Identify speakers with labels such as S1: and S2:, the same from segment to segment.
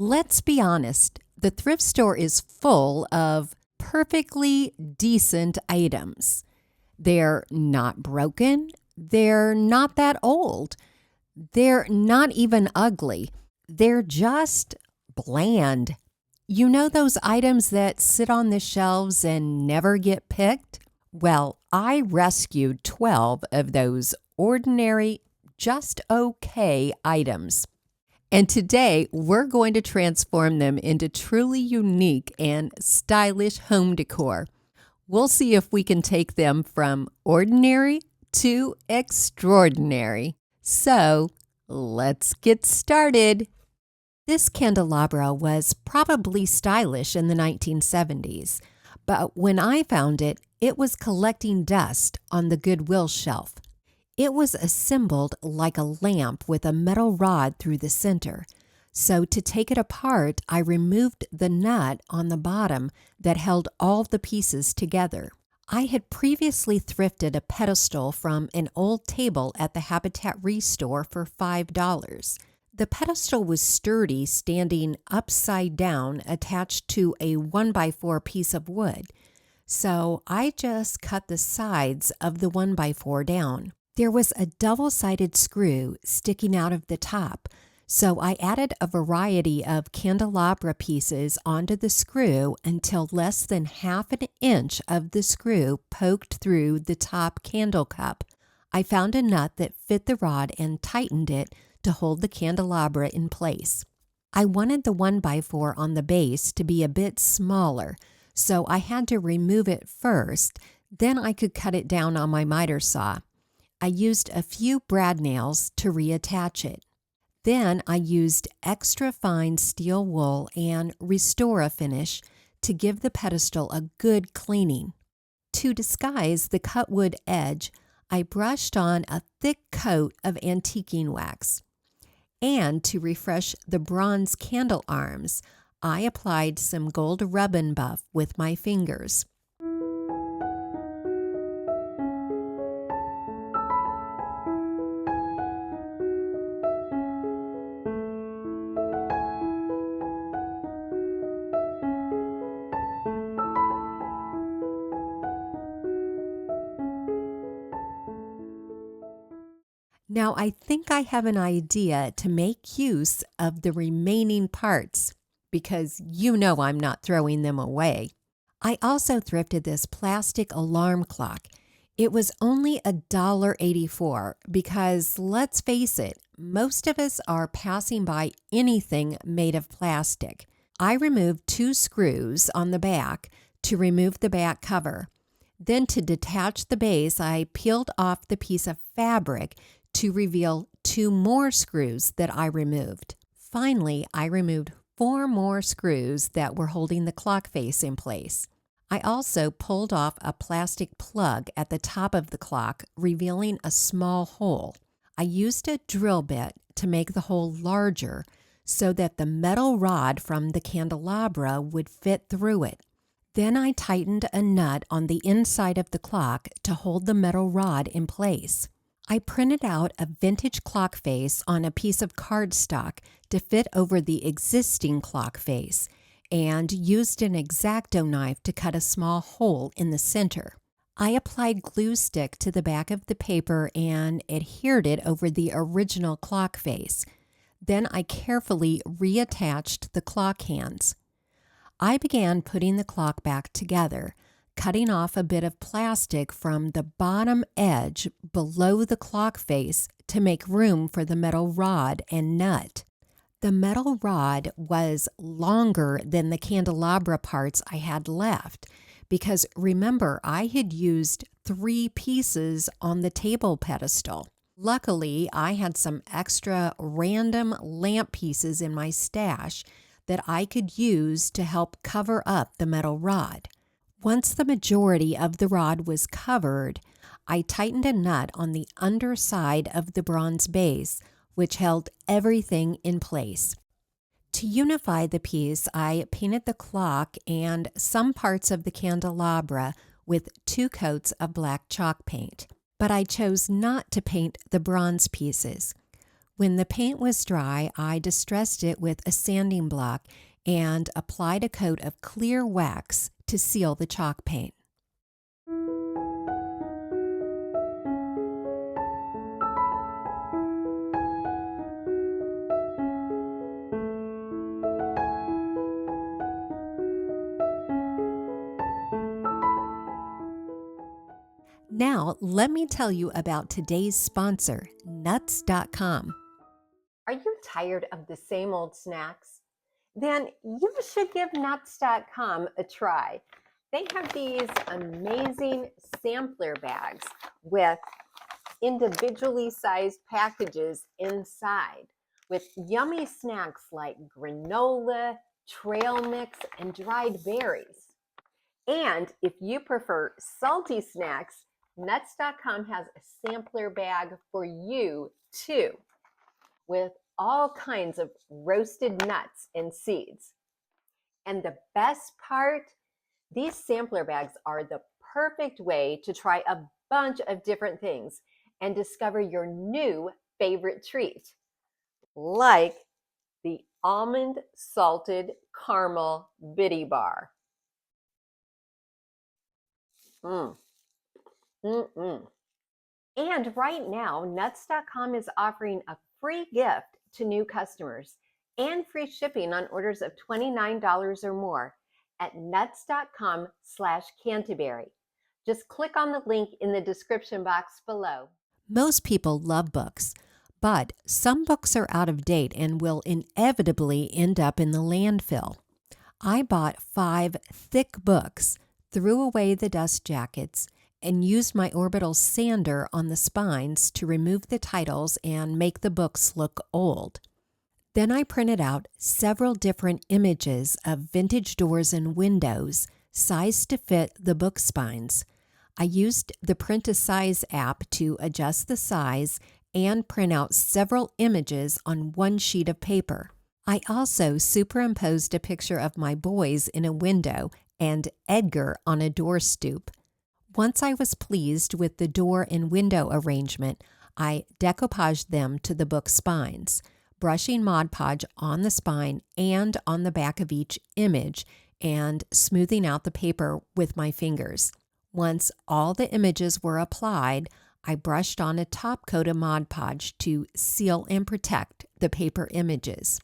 S1: Let's be honest, the thrift store is full of perfectly decent items. They're not broken, they're not that old, they're not even ugly, they're just bland. You know those items that sit on the shelves and never get picked? Well, I rescued 12 of those ordinary, just okay items. And today, we're going to transform them into truly unique and stylish home decor. We'll see if we can take them from ordinary to extraordinary. So, let's get started. This candelabra was probably stylish in the 1970s, but when I found it, it was collecting dust on the Goodwill shelf. It was assembled like a lamp with a metal rod through the center. So to take it apart, I removed the nut on the bottom that held all the pieces together. I had previously thrifted a pedestal from an old table at the Habitat Restore for $5. The pedestal was sturdy, standing upside down, attached to a 1x4 piece of wood. So I just cut the sides of the 1x4 down. There was a double-sided screw sticking out of the top, so I added a variety of candelabra pieces onto the screw until less than half an inch of the screw poked through the top candle cup. I found a nut that fit the rod and tightened it to hold the candelabra in place. I wanted the 1x4 on the base to be a bit smaller, so I had to remove it first, then I could cut it down on my miter saw. I used a few brad nails to reattach it. Then I used extra fine steel wool and Restore finish to give the pedestal a good cleaning. To disguise the cut wood edge, I brushed on a thick coat of antiquing wax. And to refresh the bronze candle arms, I applied some gold rub-and buff with my fingers. Now, I think I have an idea to make use of the remaining parts because you know I'm not throwing them away. I also thrifted this plastic alarm clock. It was only $1.84 because, let's face it, most of us are passing by anything made of plastic. I removed 2 screws on the back to remove the back cover. Then to detach the base, I peeled off the piece of fabric to reveal 2 more screws that I removed. Finally, I removed 4 more screws that were holding the clock face in place. I also pulled off a plastic plug at the top of the clock, revealing a small hole. I used a drill bit to make the hole larger so that the metal rod from the candelabra would fit through it. Then I tightened a nut on the inside of the clock to hold the metal rod in place. I printed out a vintage clock face on a piece of cardstock to fit over the existing clock face and used an X-Acto knife to cut a small hole in the center. I applied glue stick to the back of the paper and adhered it over the original clock face. Then I carefully reattached the clock hands. I began putting the clock back together, cutting off a bit of plastic from the bottom edge below the clock face to make room for the metal rod and nut. The metal rod was longer than the candelabra parts I had left because, remember, I had used 3 pieces on the table pedestal. Luckily, I had some extra random lamp pieces in my stash that I could use to help cover up the metal rod. Once the majority of the rod was covered, I tightened a nut on the underside of the bronze base, which held everything in place. To unify the piece, I painted the clock and some parts of the candelabra with 2 coats of black chalk paint. But I chose not to paint the bronze pieces. When the paint was dry, I distressed it with a sanding block and applied a coat of clear wax to seal the chalk paint. Now, let me tell you about today's sponsor, nuts.com.
S2: Are you tired of the same old snacks? Then you should give nuts.com a try. They have these amazing sampler bags with individually sized packages inside with yummy snacks like granola, trail mix, and dried berries. And if you prefer salty snacks, nuts.com has a sampler bag for you too, with all kinds of roasted nuts and seeds. And the best part, these sampler bags are the perfect way to try a bunch of different things and discover your new favorite treat, like the almond salted caramel bitty bar. And right now, nuts.com is offering a free gift to new customers and free shipping on orders of $29 or more at nuts.com/Canterbury. Just click on the link in the description box below.
S1: Most people love books, but some books are out of date and will inevitably end up in the landfill. I bought 5 thick books, threw away the dust jackets, and used my orbital sander on the spines to remove the titles and make the books look old. Then I printed out several different images of vintage doors and windows, sized to fit the book spines. I used the Print a Size app to adjust the size and print out several images on one sheet of paper. I also superimposed a picture of my boys in a window and Edgar on a door stoop. Once I was pleased with the door and window arrangement, I decoupaged them to the book spines, brushing Mod Podge on the spine and on the back of each image and smoothing out the paper with my fingers. Once all the images were applied, I brushed on a top coat of Mod Podge to seal and protect the paper images.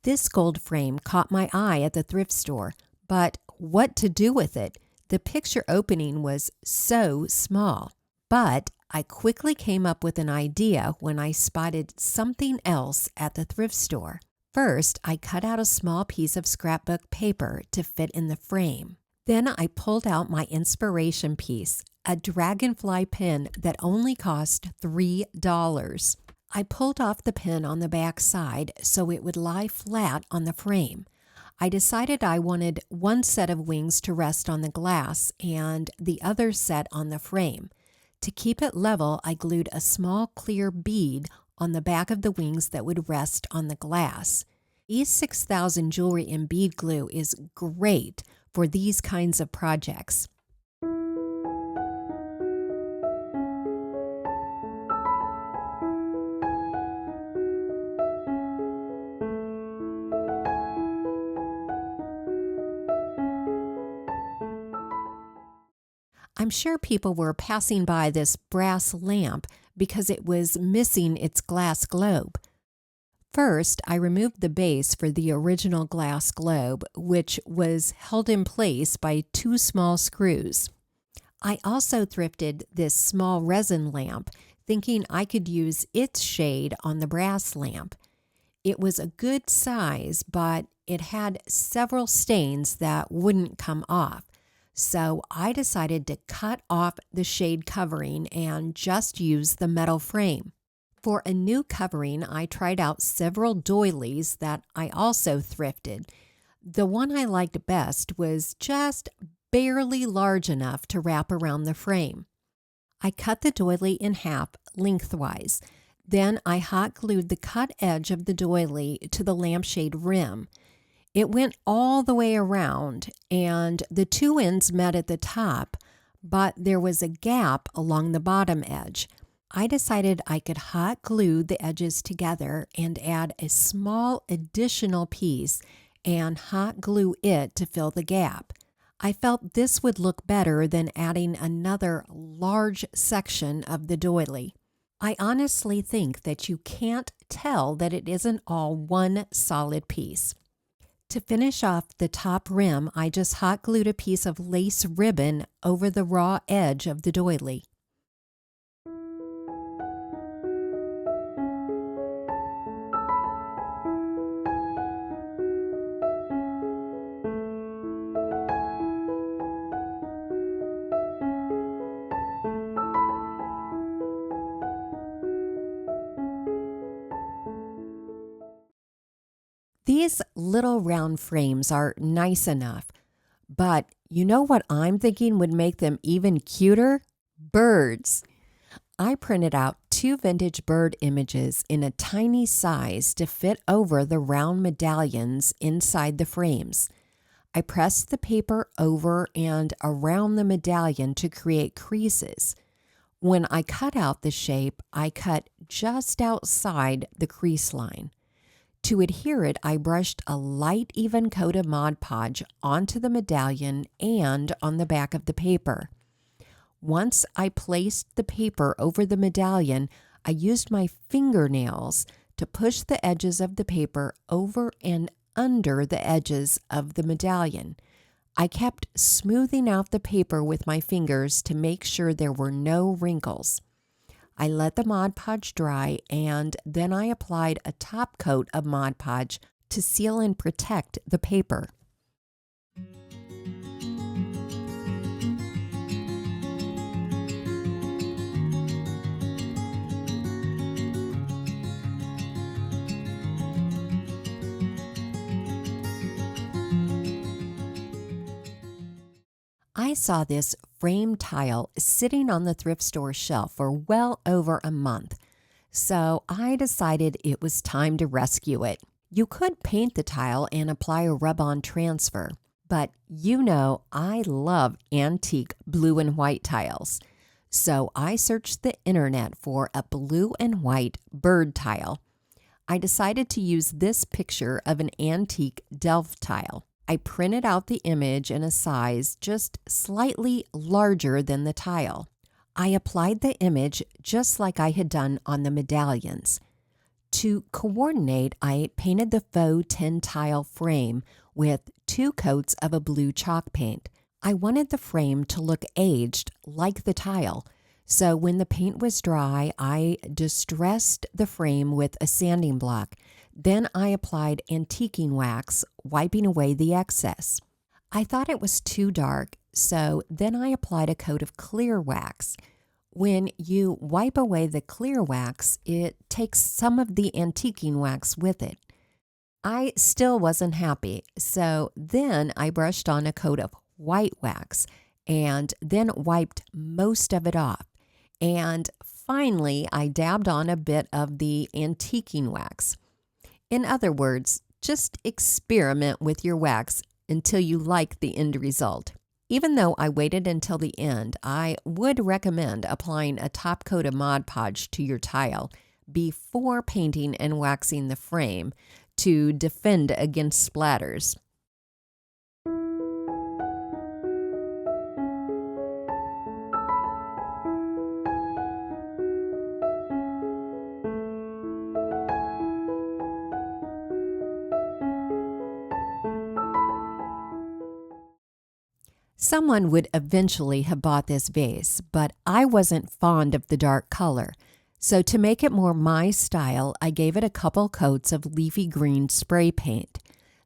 S1: This gold frame caught my eye at the thrift store, but what to do with it? The picture opening was so small. But I quickly came up with an idea when I spotted something else at the thrift store. First, I cut out a small piece of scrapbook paper to fit in the frame. Then I pulled out my inspiration piece, a Dragonfly pen that only cost $3. I pulled off the pen on the back side so it would lie flat on the frame. I decided I wanted one set of wings to rest on the glass and the other set on the frame. To keep it level, I glued a small clear bead on the back of the wings that would rest on the glass. E6000 jewelry and bead glue is great for these kinds of projects. I'm sure people were passing by this brass lamp because it was missing its glass globe. First, I removed the base for the original glass globe, which was held in place by 2 small screws. I also thrifted this small resin lamp, thinking I could use its shade on the brass lamp. It was a good size, but it had several stains that wouldn't come off. So I decided to cut off the shade covering and just use the metal frame. For a new covering, I tried out several doilies that I also thrifted. The one I liked best was just barely large enough to wrap around the frame. I cut the doily in half lengthwise. Then I hot glued the cut edge of the doily to the lampshade rim. It went all the way around, and the two ends met at the top, but there was a gap along the bottom edge. I decided I could hot glue the edges together and add a small additional piece and hot glue it to fill the gap. I felt this would look better than adding another large section of the doily. I honestly think that you can't tell that it isn't all one solid piece. To finish off the top rim, I just hot glued a piece of lace ribbon over the raw edge of the doily. These little round frames are nice enough, but you know what I'm thinking would make them even cuter? Birds. I printed out 2 vintage bird images in a tiny size to fit over the round medallions inside the frames. I pressed the paper over and around the medallion to create creases. When I cut out the shape, I cut just outside the crease line. To adhere it, I brushed a light even coat of Mod Podge onto the medallion and on the back of the paper. Once I placed the paper over the medallion, I used my fingernails to push the edges of the paper over and under the edges of the medallion. I kept smoothing out the paper with my fingers to make sure there were no wrinkles. I let the Mod Podge dry, and then I applied a top coat of Mod Podge to seal and protect the paper. I saw this frame tile sitting on the thrift store shelf for well over a month, so I decided it was time to rescue it. You could paint the tile and apply a rub-on transfer, but you know I love antique blue and white tiles. So I searched the internet for a blue and white bird tile. I decided to use this picture of an antique Delft tile. I printed out the image in a size just slightly larger than the tile. I applied the image just like I had done on the medallions. To coordinate, I painted the faux tin tile frame with 2 coats of a blue chalk paint. I wanted the frame to look aged like the tile, so when the paint was dry, I distressed the frame with a sanding block. Then I applied antiquing wax, wiping away the excess. I thought it was too dark, so then I applied a coat of clear wax. When you wipe away the clear wax, it takes some of the antiquing wax with it. I still wasn't happy, so then I brushed on a coat of white wax and then wiped most of it off. And finally, I dabbed on a bit of the antiquing wax. In other words, just experiment with your wax until you like the end result. Even though I waited until the end, I would recommend applying a top coat of Mod Podge to your tile before painting and waxing the frame to defend against splatters. Someone would eventually have bought this vase, but I wasn't fond of the dark color. So to make it more my style, I gave it a couple coats of leafy green spray paint.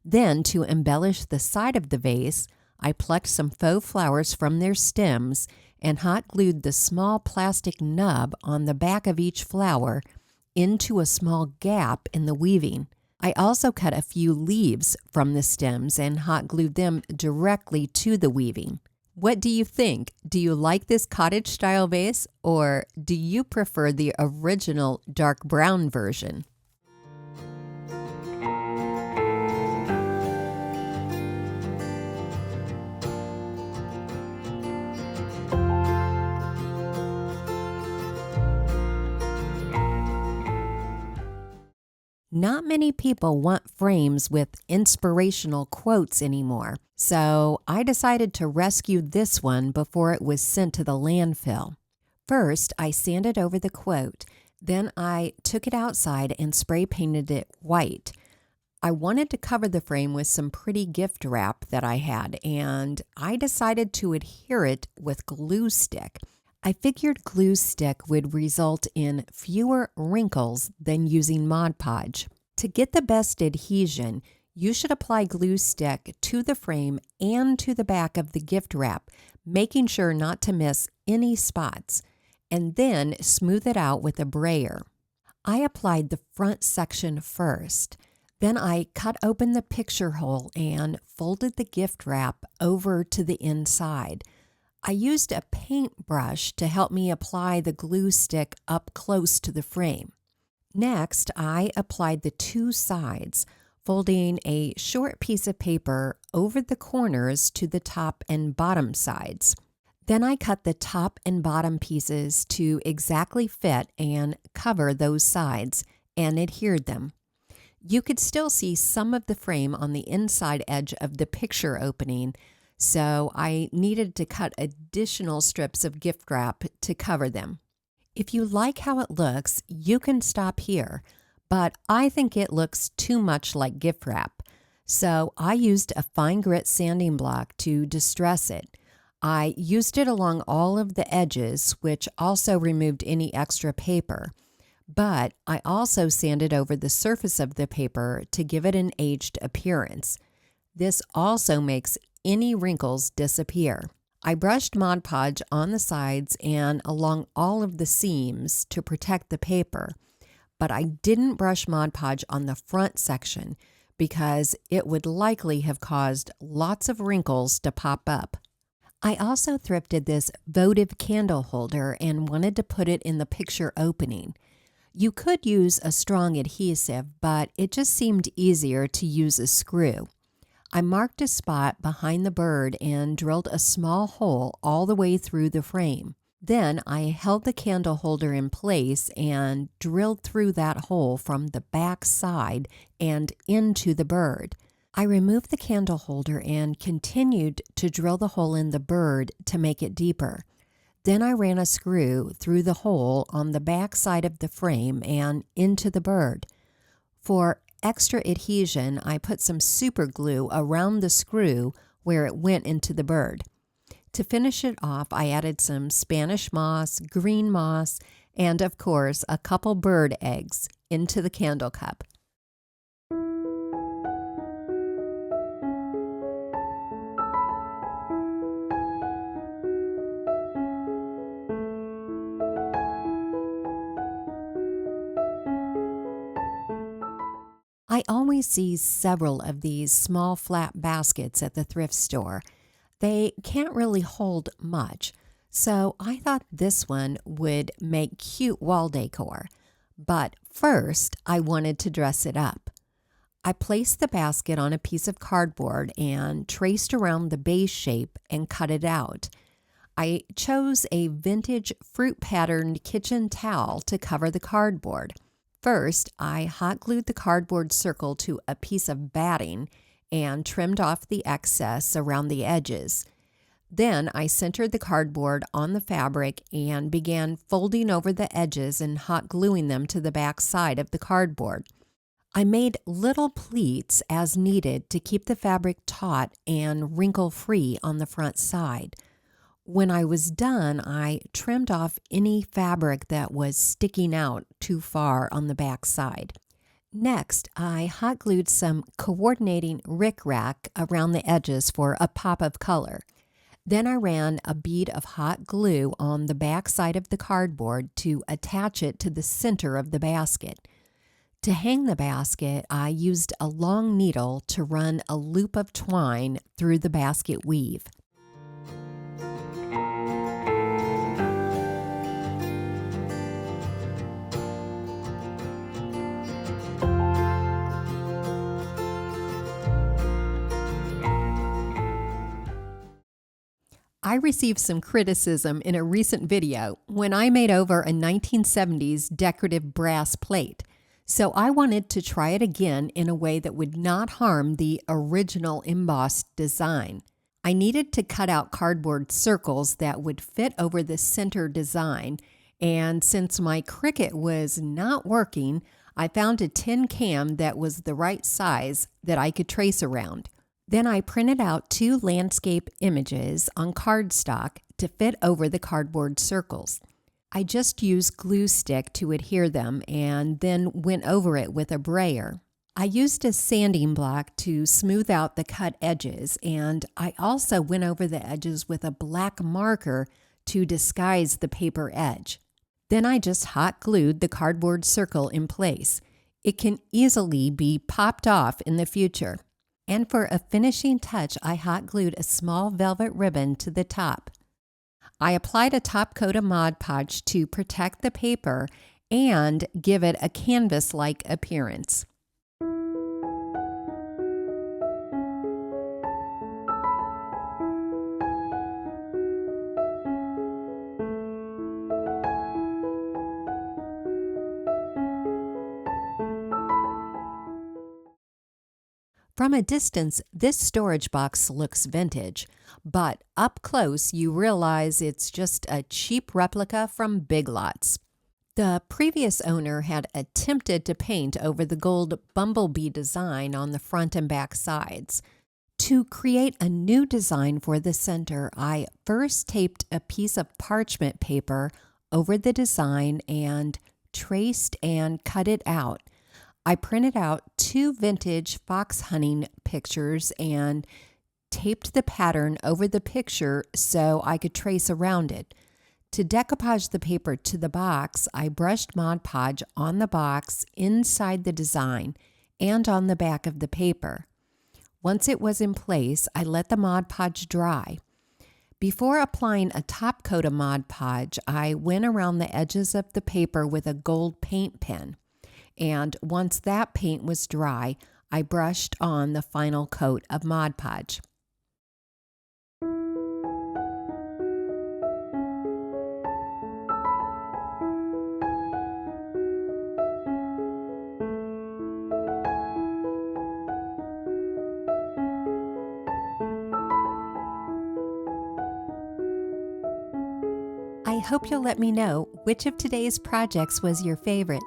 S1: Then, to embellish the side of the vase, I plucked some faux flowers from their stems and hot glued the small plastic nub on the back of each flower into a small gap in the weaving. I also cut a few leaves from the stems and hot glued them directly to the weaving. What do you think? Do you like this cottage style vase, or do you prefer the original dark brown version? Not many people want frames with inspirational quotes anymore, so I decided to rescue this one before it was sent to the landfill. First, I sanded over the quote, then I took it outside and spray painted it white. I wanted to cover the frame with some pretty gift wrap that I had, and I decided to adhere it with glue stick. I figured glue stick would result in fewer wrinkles than using Mod Podge. To get the best adhesion, you should apply glue stick to the frame and to the back of the gift wrap, making sure not to miss any spots, and then smooth it out with a brayer. I applied the front section first. Then I cut open the picture hole and folded the gift wrap over to the inside. I used a paintbrush to help me apply the glue stick up close to the frame. Next, I applied the two sides, folding a short piece of paper over the corners to the top and bottom sides. Then I cut the top and bottom pieces to exactly fit and cover those sides and adhered them. You could still see some of the frame on the inside edge of the picture opening, so I needed to cut additional strips of gift wrap to cover them. If you like how it looks, you can stop here, but I think it looks too much like gift wrap, so I used a fine grit sanding block to distress it. I used it along all of the edges, which also removed any extra paper, but I also sanded over the surface of the paper to give it an aged appearance. This also makes any wrinkles disappear. I brushed Mod Podge on the sides and along all of the seams to protect the paper, but I didn't brush Mod Podge on the front section because it would likely have caused lots of wrinkles to pop up. I also thrifted this votive candle holder and wanted to put it in the picture opening. You could use a strong adhesive, but it just seemed easier to use a screw. I marked a spot behind the bird and drilled a small hole all the way through the frame. Then I held the candle holder in place and drilled through that hole from the back side and into the bird. I removed the candle holder and continued to drill the hole in the bird to make it deeper. Then I ran a screw through the hole on the back side of the frame and into the bird. For extra adhesion, I put some super glue around the screw where it went into the bird. To finish it off, I added some Spanish moss, green moss, and of course, a couple bird eggs into the candle cup. I always see several of these small flat baskets at the thrift store. They can't really hold much, so I thought this one would make cute wall decor. But first, I wanted to dress it up. I placed the basket on a piece of cardboard and traced around the base shape and cut it out. I chose a vintage fruit-patterned kitchen towel to cover the cardboard. First, I hot glued the cardboard circle to a piece of batting and trimmed off the excess around the edges. Then I centered the cardboard on the fabric and began folding over the edges and hot gluing them to the back side of the cardboard. I made little pleats as needed to keep the fabric taut and wrinkle-free on the front side. When I was done, I trimmed off any fabric that was sticking out too far on the back side. Next, I hot glued some coordinating rickrack around the edges for a pop of color. Then I ran a bead of hot glue on the back side of the cardboard to attach it to the center of the basket. To hang the basket, I used a long needle to run a loop of twine through the basket weave. I received some criticism in a recent video when I made over a 1970s decorative brass plate, so I wanted to try it again in a way that would not harm the original embossed design. I needed to cut out cardboard circles that would fit over the center design, and since my Cricut was not working, I found a tin can that was the right size that I could trace around. Then I printed out 2 landscape images on cardstock to fit over the cardboard circles. I just used glue stick to adhere them and then went over it with a brayer. I used a sanding block to smooth out the cut edges, and I also went over the edges with a black marker to disguise the paper edge. Then I just hot glued the cardboard circle in place. It can easily be popped off in the future. And for a finishing touch, I hot glued a small velvet ribbon to the top. I applied a top coat of Mod Podge to protect the paper and give it a canvas-like appearance. From a distance, this storage box looks vintage, but up close you realize it's just a cheap replica from Big Lots. The previous owner had attempted to paint over the gold bumblebee design on the front and back sides. To create a new design for the center, I first taped a piece of parchment paper over the design and traced and cut it out. I printed out 2 vintage fox hunting pictures and taped the pattern over the picture so I could trace around it. To decoupage the paper to the box, I brushed Mod Podge on the box, inside the design, and on the back of the paper. Once it was in place, I let the Mod Podge dry. Before applying a top coat of Mod Podge, I went around the edges of the paper with a gold paint pen. And once that paint was dry, I brushed on the final coat of Mod Podge. I hope you'll let me know which of today's projects was your favorite.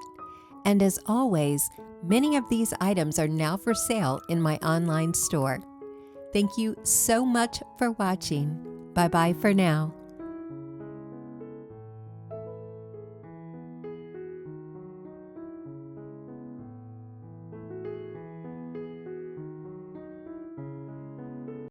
S1: And as always, many of these items are now for sale in my online store. Thank you so much for watching. Bye-bye for now.